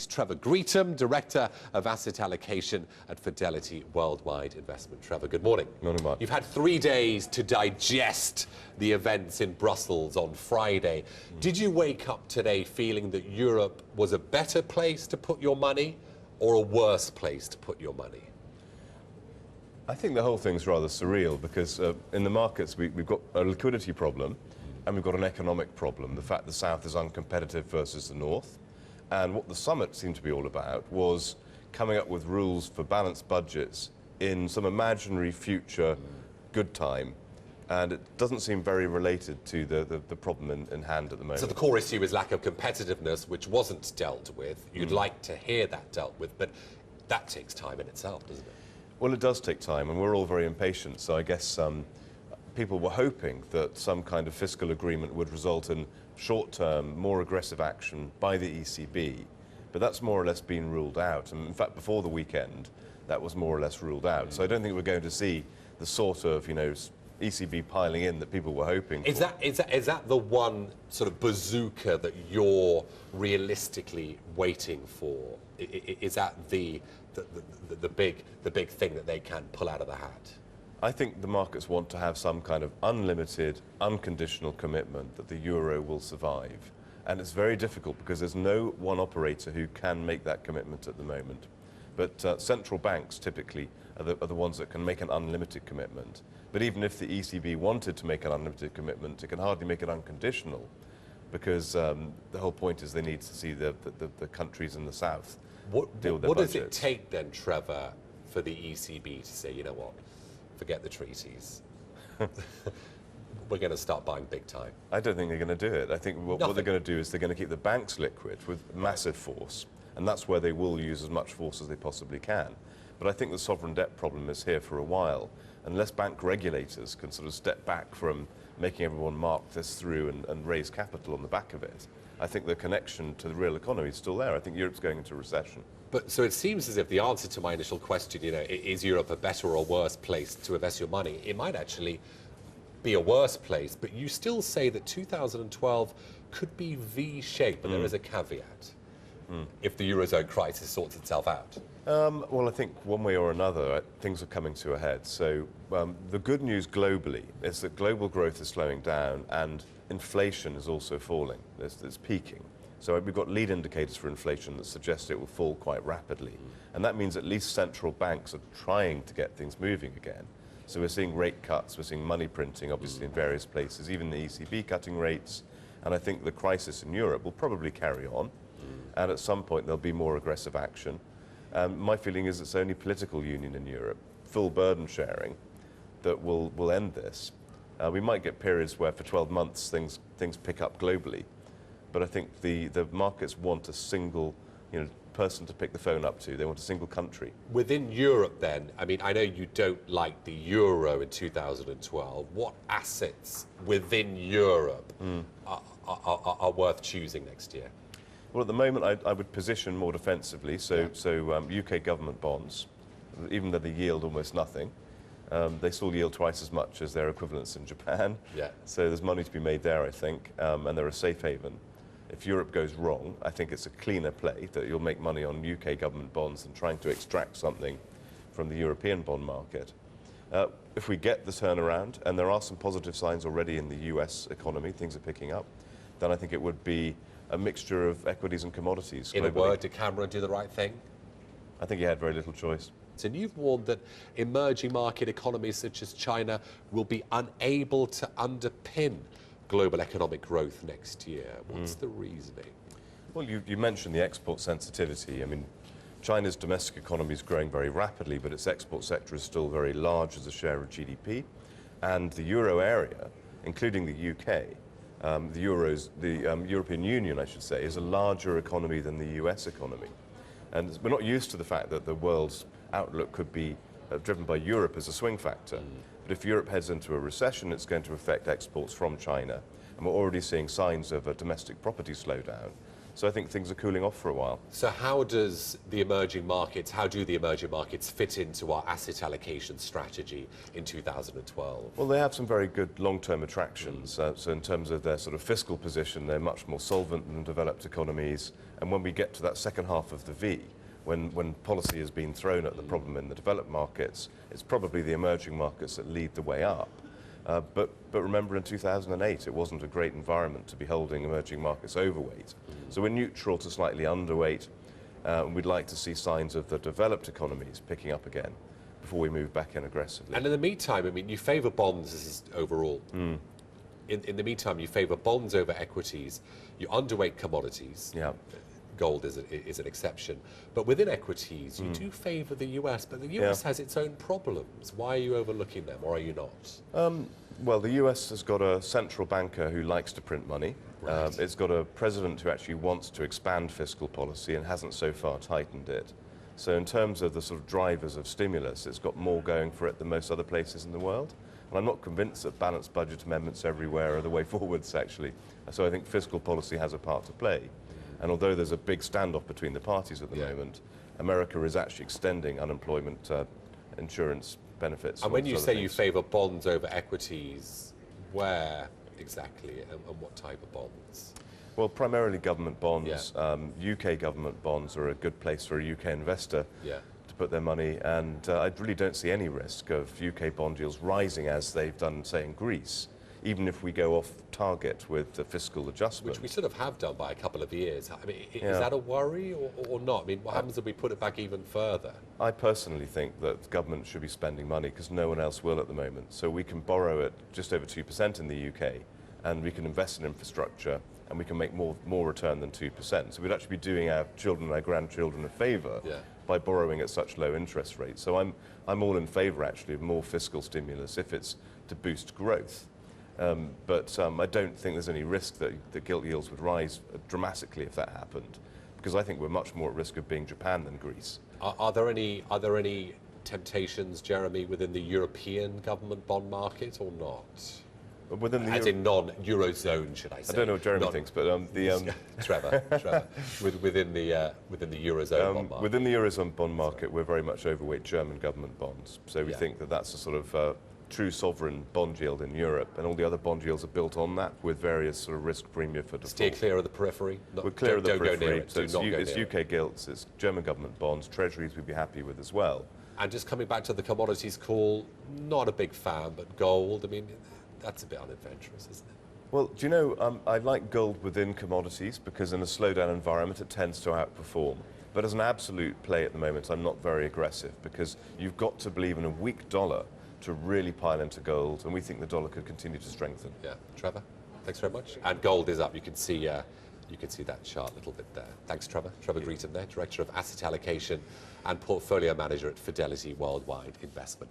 He's Trevor Greetham, Director of Asset Allocation at Fidelity Worldwide Investment. Trevor, good morning. Morning, Mark. You've had 3 days to digest the events in Brussels on Friday. Did you wake up today feeling that Europe was a better place to put your money or a worse place to put your money? I think the whole thing's rather surreal because in the markets we've got a liquidity problem and we've got an economic problem. The fact the South is uncompetitive versus the North. And what the summit seemed to be all about was coming up with rules for balanced budgets in some imaginary future good time. And it doesn't seem very related to the problem in hand at the moment. So the core issue is lack of competitiveness, which wasn't dealt with. You'd like to hear that dealt with, but that takes time in itself, doesn't it? Well, it does take time, and we're all very impatient. So I guess people were hoping that some kind of fiscal agreement would result in short-term, more aggressive action by the ECB. But that's more or less been ruled out. And in fact, before the weekend, that was more or less ruled out. So I don't think we're going to see the sort of, ECB piling in that people were hoping for. Is that the one sort of bazooka that you're realistically waiting for? Is that the big thing that they can pull out of the hat? I think the markets want to have some kind of unlimited, unconditional commitment that the euro will survive. And it's very difficult because there's no one operator who can make that commitment at the moment. But central banks typically are the ones that can make an unlimited commitment. But even if the ECB wanted to make an unlimited commitment, it can hardly make it unconditional because the whole point is they need to see the countries in the South deal with their budgets. What does it take then, Trevor, for the ECB to say, you know what, forget the treaties. We're going to start buying big time. I don't think they're going to do it. I think what they're going to do is they're going to keep the banks liquid with massive force, and that's where they will use as much force as they possibly can. But I think the sovereign debt problem is here for a while. Unless bank regulators can sort of step back from making everyone mark this through and raise capital on the back of it, I think the connection to the real economy is still there. I think Europe's going into recession. But so it seems as if the answer to my initial question, is Europe a better or worse place to invest your money? It might actually be a worse place, but you still say that 2012 could be V-shaped, but there is a caveat. If the Eurozone crisis sorts itself out. Well, I think one way or another, things are coming to a head. So the good news globally is that global growth is slowing down and inflation is also falling. It's peaking. So we've got lead indicators for inflation that suggest it will fall quite rapidly. And that means at least central banks are trying to get things moving again. So we're seeing rate cuts, we're seeing money printing, obviously, in various places, even the ECB cutting rates. And I think the crisis in Europe will probably carry on. And at some point, there'll be more aggressive action. My feeling is it's only political union in Europe, full burden sharing, that will end this. We might get periods where for 12 months things pick up globally. But I think the markets want a single person to pick the phone up to. They want a single country. Within Europe then, I mean, I know you don't like the euro in 2012. What assets within Europe are worth choosing next year? Well, at the moment, I would position more defensively. So UK government bonds, even though they yield almost nothing, they still yield twice as much as their equivalents in Japan. Yeah. So there's money to be made there, I think, and they're a safe haven. If Europe goes wrong, I think it's a cleaner play that you'll make money on UK government bonds than trying to extract something from the European bond market. If we get the turnaround, and there are some positive signs already in the US economy, things are picking up, then I think it would be a mixture of equities and commodities. In a word, did Cameron do the right thing? I think he had very little choice. And you've warned that emerging market economies such as China will be unable to underpin global economic growth next year. What's the reasoning? Well, you mentioned the export sensitivity. I mean, China's domestic economy is growing very rapidly, but its export sector is still very large as a share of GDP. And the euro area, including the UK, the European Union, I should say, is a larger economy than the US economy. And we're not used to the fact that the world's outlook could be driven by Europe as a swing factor. But if Europe heads into a recession, it's going to affect exports from China. And we're already seeing signs of a domestic property slowdown. So I think things are cooling off for a while. So how do the emerging markets fit into our asset allocation strategy in 2012? Well, they have some very good long-term attractions. So in terms of their sort of fiscal position, they're much more solvent than developed economies. And when we get to that second half of the V, when policy has been thrown at the problem in the developed markets, it's probably the emerging markets that lead the way up. But remember, in 2008, it wasn't a great environment to be holding emerging markets overweight. So we're neutral to slightly underweight, and we'd like to see signs of the developed economies picking up again before we move back in aggressively. And in the meantime, I mean, you favour bonds overall. In the meantime, you favour bonds over equities. You underweight commodities. Yeah. Gold is an exception. But within equities, you do favour the US, but the US has its own problems. Why are you overlooking them, or are you not? Well, the US has got a central banker who likes to print money. Right. It's got a president who actually wants to expand fiscal policy and hasn't so far tightened it. So in terms of the sort of drivers of stimulus, it's got more going for it than most other places in the world. And I'm not convinced that balanced budget amendments everywhere are the way forwards, actually. So I think fiscal policy has a part to play. And although there's a big standoff between the parties at the moment, America is actually extending unemployment insurance benefits. And when you say you favour bonds over equities, where exactly and what type of bonds? Well, primarily government bonds. UK government bonds are a good place for a UK investor to put their money. And I really don't see any risk of UK bond yields rising as they've done, say, in Greece, even if we go off target with the fiscal adjustment. Which we sort of have done by a couple of years. I mean, is that a worry or not? I mean, what happens if we put it back even further? I personally think that government should be spending money because no one else will at the moment. So we can borrow at just over 2% in the UK, and we can invest in infrastructure, and we can make more return than 2%. So we'd actually be doing our children and our grandchildren a favour by borrowing at such low interest rates. So I'm all in favour, actually, of more fiscal stimulus if it's to boost growth. But I don't think there's any risk that the gilt yields would rise dramatically if that happened, because I think we're much more at risk of being Japan than Greece. Are there any temptations, Jeremy, within the European government bond market or not? Within the in non-eurozone, should I say? I don't know what Jeremy thinks, but Trevor, within the eurozone bond market. Within the eurozone bond market, we're very much overweight German government bonds. So we think that that's a sort of true sovereign bond yield in Europe, and all the other bond yields are built on that with various sort of risk premium for default. Steer clear of the periphery. We're clear of the periphery. Go near it. So it's UK gilts, it's German government bonds, treasuries we'd be happy with as well. And just coming back to the commodities call, not a big fan, but gold, I mean, that's a bit unadventurous, isn't it? Well, do you know, I like gold within commodities because in a slowdown environment it tends to outperform. But as an absolute play at the moment, I'm not very aggressive because you've got to believe in a weak dollar to really pile into gold, and we think the dollar could continue to strengthen. Yeah, Trevor, thanks very much. And gold is up. You can see that chart a little bit there. Thanks, Trevor. Trevor Greetham there, Director of Asset Allocation and Portfolio Manager at Fidelity Worldwide Investment.